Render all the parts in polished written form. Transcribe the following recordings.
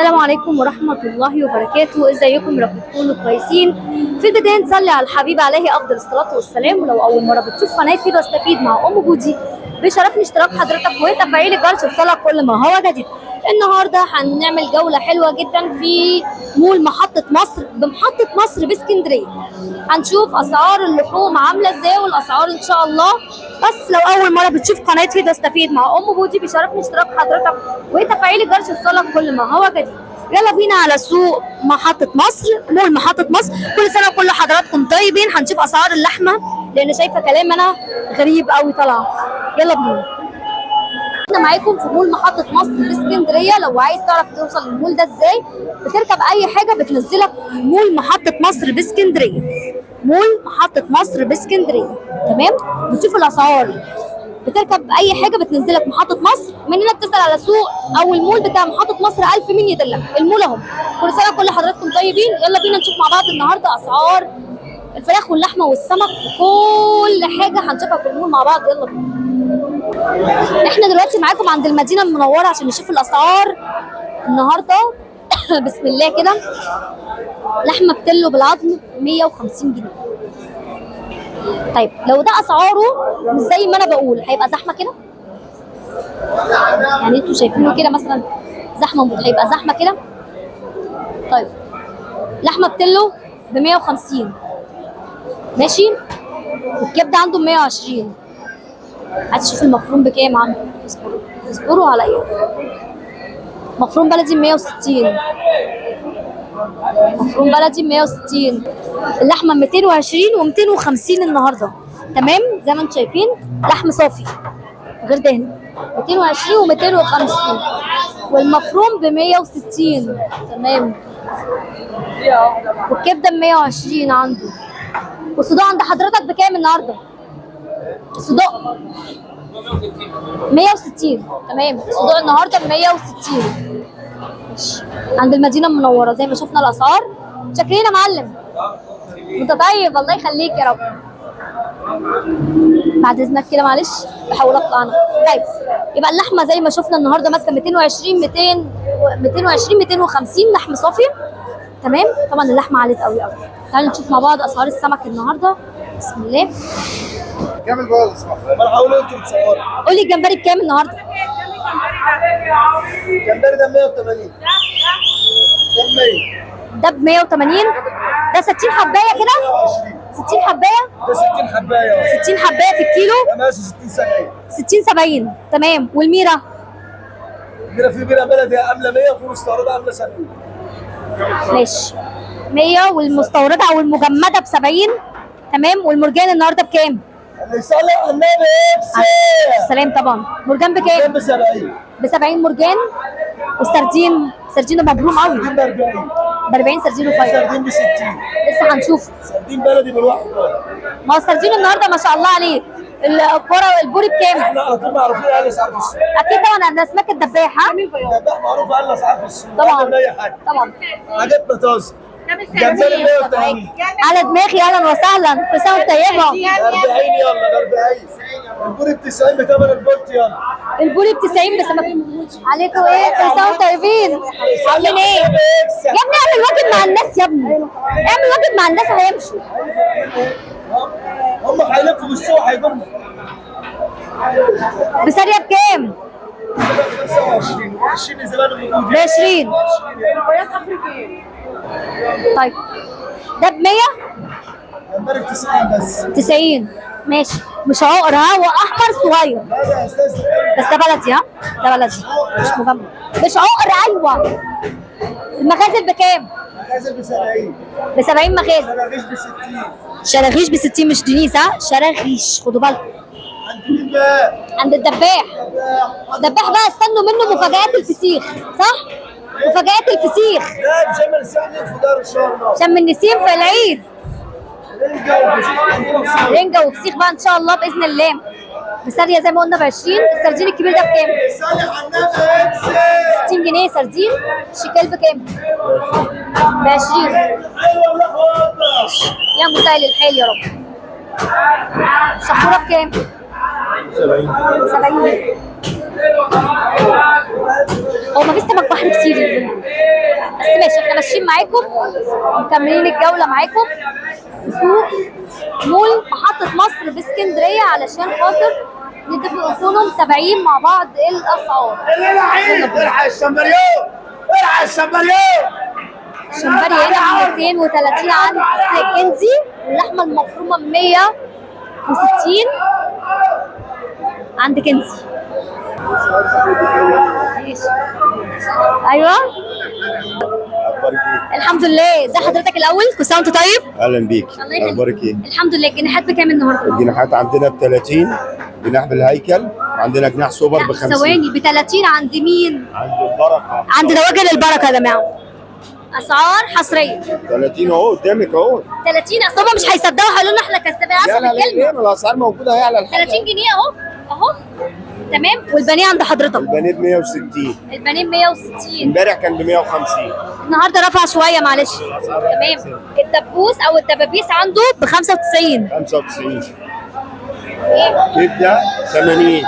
السلام عليكم ورحمة الله وبركاته. ازيكم؟ رب تكونوا كويسين. في البداية نصلي على الحبيب عليه أفضل الصلاة والسلام. ولو أول مرة بتشوف قناتي بستفيد مع أم بودي، بشرفني اشتراك حضرتك وتفعيل الجرس لوصلك كل ما هو جديد. النهارده هنعمل جولة حلوة جدا في مول محطة مصر بمحطة مصر باسكندرية. هنشوف أسعار اللحوم عاملة ازاي والأسعار إن شاء الله. بس لو أول مرة بتشوف قناتي تستفيد مع أم بودي، بشرفني اشتراك حضرتك وتفعيل الجرس لوصلك كل ما هو جديد. يلا بينا على سوق محطة مصر، مول محطة مصر. كل سنة وكل حضراتكم طيبين. هنشوف أسعار اللحمة لأن شايفة كلام أنا غريب قوي طالع. يلا بينا. احنا معاكم في مول محطة مصر باسكندرية. لو عايز تعرف توصل للمول ده ازاي، بتركب أي حاجة بتنزلك مول محطة مصر باسكندرية. مول محطة مصر باسكندرية، تمام؟ بتشوف الأسعار، بتركب أي حاجة بتنزلك محطة مصر. من هنا بتسأل على سوق أو المول بتاع محطة مصر 1000 مين يدلك. المول أهو. كل سنة وكل حضراتكم طيبين. يلا بينا نشوف مع بعض النهارده أسعار الفراخ واللحمة والسمك وكل حاجة هنشوفها في المول مع بعض. يلا بينا. احنا دلوقتي معاكم عند المدينة المنورة عشان نشوف الأسعار النهارده. بسم الله كده. لحمة بتلو بالعظم 150 جنيه. طيب لو ده أسعاره مش زي ما أنا بقول هيبقى زحمة كده؟ يعني انتوا شايفينه كده مثلا زحمة، هيبقى زحمة كده؟ طيب لحمة بتلو ب 150 ماشي، والكبدة عنده 120. عايز تشوف المفروم بكام عنده؟ اصبروا اصبروا عليا. مفروم بلدي 160. مفروم بلدي 160. اللحمه 220 و250 النهارده، تمام؟ زي ما انتم شايفين لحم صافي غير دهن 220 و250. والمفروم ب 160، تمام. والكبده ب 120 عنده. والصدوق عند حضرتك بكام النهارده؟ الصدوق 160، تمام. الصدوق النهارده ب 160 عند المدينه المنوره زي ما شفنا الاسعار. شاكرين يا معلم، انت طيب، الله يخليك يا رب. بعد اذنك كده معلش بحاول اطلع انا. طيب يبقى اللحمه زي ما شفنا النهارده ماسكه 220 250 لحم صافي، تمام. طبعا اللحمه علت قوي قوي. تعالوا نشوف مع بعض اسعار السمك النهارده. بسم الله. كامل جوه الاسماك. ما انا هقول انت بتصوري. قولي الجمبري بكام النهارده؟ الجمبري ده 180. ده ب 180. ده 60 حبايه كده؟ 60 حبايه؟ ده 60 حبايه. 60 حبايه في الكيلو؟ ده ماشي 60 70. 60 70، تمام. والميره؟ الميره في ميره بلدي عامله 100 وفي مستورده عامله 70. ماشي 100. والمستورده او المجمده ب 70، تمام. والمرجان النهارده بكام؟ اللي يصلي على النبي السلام. طبعا مرجان بكام؟ ب 70. ب 70 مرجان. والسردين، السردين ده مبروم قوي. سردين ب 40. ب 40 سردين وفاير. سردين ب 60. لسه هنشوف. سردين بلدي بالواحد. ما هو السردين النهارده ما شاء الله عليه. البوري بكام؟ احنا على طول معروفين اقل اسعار في السوق. اكيد طبعا. انا اسماك الدباحه. الدباح معروف اقل اسعار في السوق. طبعا من اي حاجه. طبعا. حاجتنا طازه. جمبري 180. على دماغي، اهلا وسهلا. كل سنه وانت طيبه. 40 يلا ب 40. البوري ب 90 بثمن البولت يلا. البوري ب 90 بس عليكم ايه؟ كل سنه وانتم طيبين. عاملين ايه؟ يا ابني اعمل واجب مع الناس يا ابني. اعمل واجب مع الناس هيمشوا. هم هيلفوا بالسوق هيضموا. بسارية بكام؟ 25 20 زمان موجود. ب 20. طيب ده ب 100؟ جمبري ب 90 بس. 90 ماشي. مش عقر ها، واحمر صغير. لا يا استاذ بس ده بلدي ها؟ ده بلدي مش مجمد. مش عقر. ايوه. المخازن بكام؟ مخازن ب 70. ب 70 مخازن. شراغيش ب 60. شراغيش ب 60 مش دنيس ها؟ شراغيش، خدوا بالكم. عند مين بقى؟ عند الدباح. الدباح بقى استنوا منه مفاجآت الفسيخ، صح؟ مفاجآت الفسيخ. لا مش هعمل الساعه الفطار ان شاء الله. شم النسيم في العيد. رنجة وفسيخ بقى ان شاء الله باذن الله. بسارية زي ما قلنا ب 20. السردين الكبير ده بكام؟ صالح على النبي 60 جنيه سردين. شيكال بكام؟ ب 20. يا مسهل الحال يا رب. شحورة بكام؟ 70. هو مفيش سمك بحر كتير ماشي، احنا ماشيين معاكم مكملين الجوله معاكم في سوق مول محطه مصر باسكندريه علشان خاطر نكونوا متابعين مع بعض الاسعار. الحق الشمبريون، الحق الشمبريون. الشمبري هنا 230 عند كنزي، واللحمه المفرومه 160 عند كنزي. ايوه الحمد لله. ازي حضرتك الاول؟ كل سنه وانت طيب. اهلا بيك. الله يخليك. اخبارك ايه؟ الحمد لله. الجناحات بكام النهارده؟ الجناحات عندنا ب 30 جناح بالهيكل، وعندنا جناح سوبر ب 50. ثواني، ب 30 عند مين؟ عند البركه، عند دواجن البركه يا جماعه. اسعار حصريه 30 اهو قدامك اهو. 30. اصل هم مش هيصدقوا هيقولوا لنا احنا كسبانين لا اصلا لا لا الكلمه. لا، الاسعار موجوده اهي على الحاجه. 30 جنيه اهو اهو. تمام. والبانيه عند حضرتك؟ البانيه ب 160. البانيه 160. امبارح كان ب 150. النهارده رفع شويه معلش. تمام. الدبوس او الدبابيس عنده ب 95. 95. كبده 80.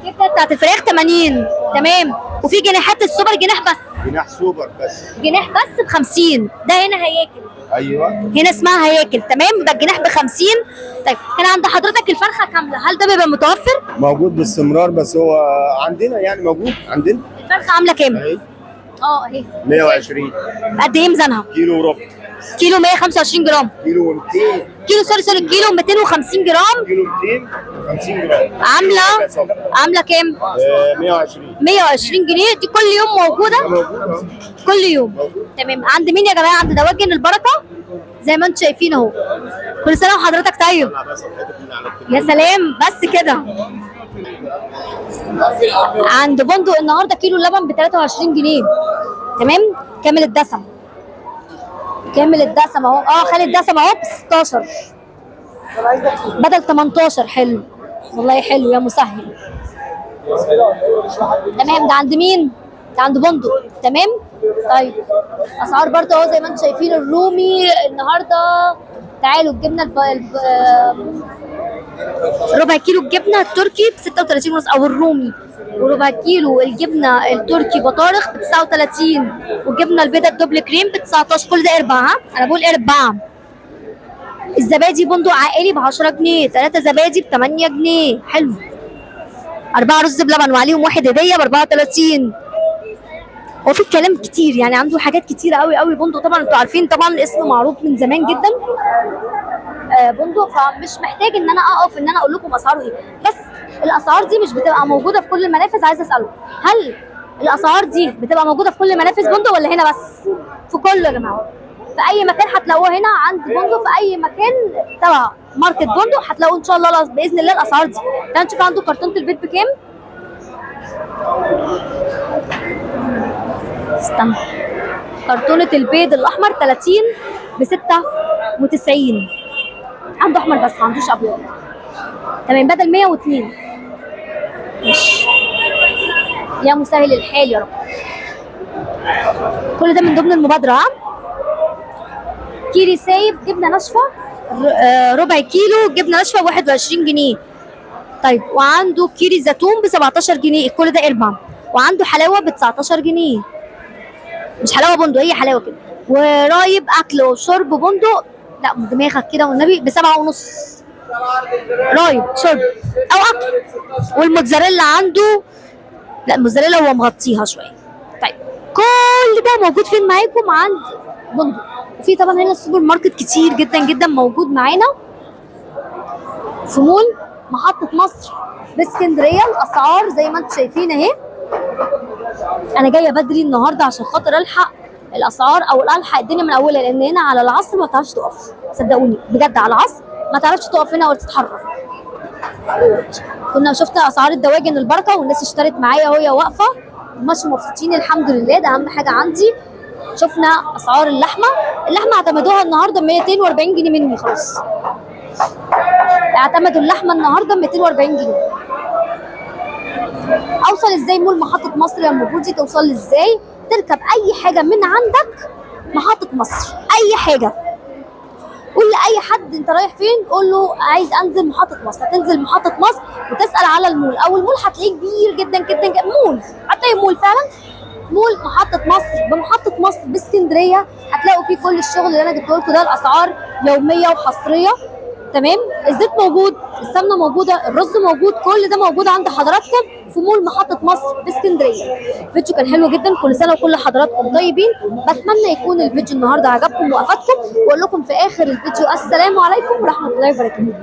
الكبده بتاعت الفراخ 80. تمام. وفي جناحات السوبر جناح بس. جناح سوبر بس. جناح بس ب 50. ده هنا هياكل. ايوه هنا اسمها هياكل. تمام. ده الجناح ب 50. طيب هنا عند حضرتك الفرخه كامله، هل ده بيبقى متوفر؟ موجود باستمرار، بس هو عندنا يعني موجود عندنا. الفرخه عامله كام؟ اهي اهي 120. قد ايه ميزانها؟ كيلو وربع. كيلو 125 جرام. كيلو 200. كيلو سوري كيلو 250 جرام. كيلو 250 جرام. عامله كام؟ 120. 120 جنيه. دي كل يوم موجوده؟ موجود. كل يوم. تمام. عند مين يا جماعه؟ عند دواجن البركه زي ما انتم شايفين اهو. كل سنه وحضرتك طيب. يا سلام بس كده. عند بندق النهارده كيلو اللبن ب 23 جنيه. تمام. كامل الدسم. كامل الدسم اهو. خالي الدسم اهو ب 16 بدل 18. حلو والله، حلو يا مسهل. تمام. ده عند مين؟ ده عند بندق. تمام. طيب اسعار برضه اهو زي ما انتم شايفين. الرومي النهارده تعالوا الجبنه ربع كيلو الجبنه التركي ب 36 ونص او الرومي، وربع كيلو الجبنه التركي بطارخ ب 39، والجبنه البيضاء الدبل كريم ب 19. كل ده ارباع. انا بقول ارباع. الزبادي بندق عائلي ب 10 جنيه، 3 زبادي ب 8 جنيه. حلو. 4 رز بلبن وعليهم واحد هديه ب 34. هو في كلام كتير يعني، عنده حاجات كتيره قوي قوي بندق. طبعا انتوا عارفين طبعا الاسم معروف من زمان جدا بندق، فمش محتاج ان انا اقف ان انا اقول لكم اسعاره ايه. بس الاسعار دي مش بتبقى موجوده في كل المنافذ. عايزه اساله، هل الاسعار دي بتبقى موجوده في كل منافذ بندق ولا هنا بس؟ في كله يا جماعه. في اي مكان هتلاقوه هنا عند بندق، في اي مكان تبع ماركت بندق هتلاقوه ان شاء الله باذن الله الاسعار دي. تعالوا نشوف عنده كرتونه البيض بكام. استنى. كرتونه البيض الاحمر 30 ب 96. عنده احمر بس ما عندوش ابيض. تمام. بدل 102. ماشي يا مسهل الحال يا رب. كل ده من ضمن المبادره. كيري سايب جبنه ناشفه ربع كيلو جبنه ناشفه ب 21 جنيه. طيب وعنده كيري زيتون ب 17 جنيه. كل ده اربع. وعنده حلاوه ب 19 جنيه. مش حلاوه بندق، هي حلاوه كده. ورايب اكل وشرب بندق، لا دماغك كده والنبي، ب 7 ونص. رايب شرب او اكل. والموتزاريلا عنده، لا الموتزاريلا هو مغطيها شويه. طيب كل ده موجود فين معاكم؟ عند بندق. وفي طبعا هنا السوبر ماركت كتير جدا جدا موجود معانا في مول محطه مصر باسكندريه. الاسعار زي ما انتم شايفين اهي. انا جايه بدري النهارده عشان خاطر الحق الاسعار او الحق الدنيا من اولها، لان هنا على العصر ما تعرفش تقف. صدقوني بجد على العصر ما تعرفش تقف هنا ولا تتحرك. كنا شفنا اسعار الدواجن البركه والناس اشترت معايا وهي واقفه ماشي مبسوطين الحمد لله. ده اهم حاجه عندي. شفنا اسعار اللحمه اعتمدوها النهارده 240 جنيه مني خلاص. اعتمدوا اللحمه النهارده 240 جنيه. اوصل ازاي مول محطه مصر يا ام بودي؟ توصل ازاي؟ تركب اي حاجه من عندك محطه مصر، اي حاجه. قول لاي حد انت رايح فين، قول له عايز انزل محطه مصر. هتنزل محطه مصر وتسال على المول، او المول هتلاقيه كبير جدا جدا جدا. مول هتلاقي مول فعلا. مول محطه مصر بمحطه مصر باسكندريه هتلاقوا فيه كل الشغل اللي انا جبته لكم ده، الاسعار يوميه وحصريه. تمام، الزيت موجود، السمنه موجوده، الرز موجود، كل ده موجود عند حضراتكم في مول محطه مصر باسكندريه. الفيديو كان حلو جدا، كل سنه وكل حضراتكم طيبين. بتمنى يكون الفيديو النهارده عجبكم وافادكم، واقول لكم في اخر الفيديو السلام عليكم ورحمه الله وبركاته.